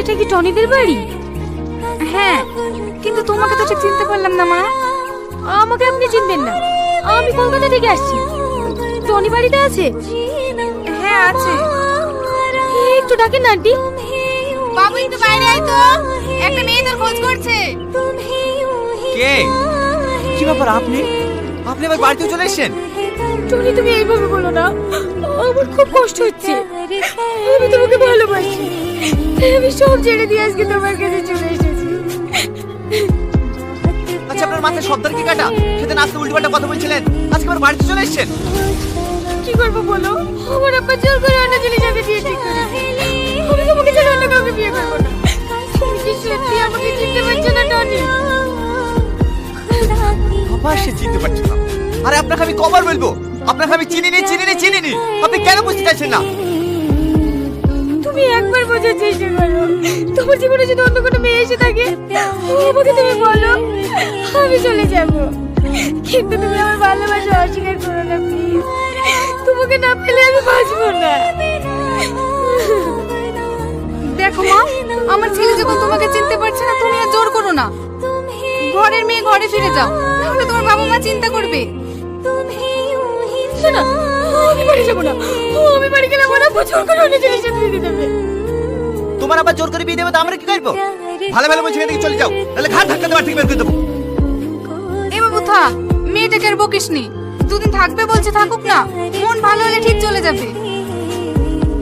এটা কি টনিদের বাড়ি? হ্যাঁ, কিন্তু তোমাকে তো ঠিক চিনতে পারলাম না মা। আমাকে আপনি চিনবেন না, আমি কলকাতা থেকে আসছি। টনি বাড়িতে আছে? হ্যাঁ আছে। একটু ডাকেন না আন্টি। বাবু একটু বাইরে আয় তো, একটা মেয়ে তোর খোঁজ করছে। কে? কি ব্যাপার, আপনি আপনি আবার বাড়িতে চলে এসেছেন? টনি তুমি এইভাবে বলো না, আমার খুব কষ্ট হচ্ছে। আমি তোমাকে ভালোবাসি, আমি সব ছেড়ে দিয়ে আজকে তোমার কাছে চলে এসেছি। আচ্ছা, আপনার মাথায় সর্দার কি কাটা? সেদিন আসতে উল্টোপাল্টা কথা বলছিলেন, আজকে আবার বাড়িতে চলে এসেছেন। কি করবো বলো, আমার আপা জোর করে অন্য ছেলের সাথে বিয়ে ঠিক করেছে। আমি তোমাকে ছাড়া অন্য কাউকে বিয়ে করবো না। তুমি কি সত্যি আমাকে চিনতে পারছো না টনি? বাবা, সে চিনতে পারছে না। আরে আপনাকে আমি কবার বলবো, আপনাকে আমি চিনি। আপনি কেন বুঝতে চাইছেন না? তুমি একবার বোঝার চেষ্টা করো, তোমার জীবনে যদি অন্য কোনো মেয়ে এসে থাকে আমাকে তুমি বলো, আমি চলে যাব। কিন্তু তুমি আমার ভালোবাসা অস্বীকার করো না প্লিজ। তোমাকে না পেলে আমি বাঁচবো না। দেখো মা, আমার ছেলে যখন তোমাকে চিনতে পারছে না, তুমি আর জোর করো না। ঘরের মেয়ে ঘরে ফিরে যাও, তাহলে তোমার বাবা মা চিন্তা করবে। না, আমি বাড়ি যাবো না। আমি বাড়ি গেলে আমার আব্বু জোর করে অন্য ছেলের সাথে বিয়ে দেবে। তোমার আবার জোর করে বিয়ে দেবে তো আমরা কি করবো? ভালো ভালো বলছি এদিকে চলে যাও, তাহলে ঘাট ধাক্কা দেওয়ার ঠিক বের করে দেবো। এ বাবু থাক, মেয়েটাকে আর বকিস নি। দুদিন থাকবে বলছে, থাকুক না, মন ভালো হলে ঠিক চলে যাবে।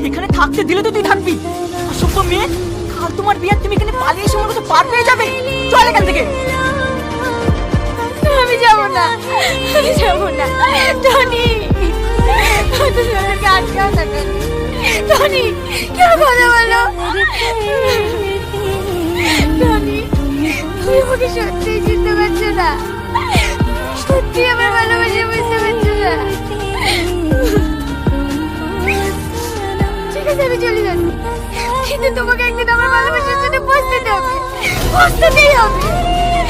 এখানে থাকতে দিলে তো তুই থাকবি। অসভ্য মেয়ে, কাল তোমার বিয়ে তুমি এখানে পালিয়ে এসে মনে হচ্ছে পার পেয়ে যাবে। চল এখান থেকে। আমি যাবো না, আমি যাবো না। টনি, তুমি আমাকে আটকাও না টনি। টনি, কেন কথা বলো? টনি, তুমি আমাকে সত্যিই চিনতে পারছো না? সত্যি আমার ভালোবাসা বুঝতে পারছো না? ঠিক আছে, আমি চলে যাচ্ছি, কিন্তু তোমাকে একদিন আমার ভালোবাসার জন্য পৌঁছতে হবে, পৌঁছতেই হবে।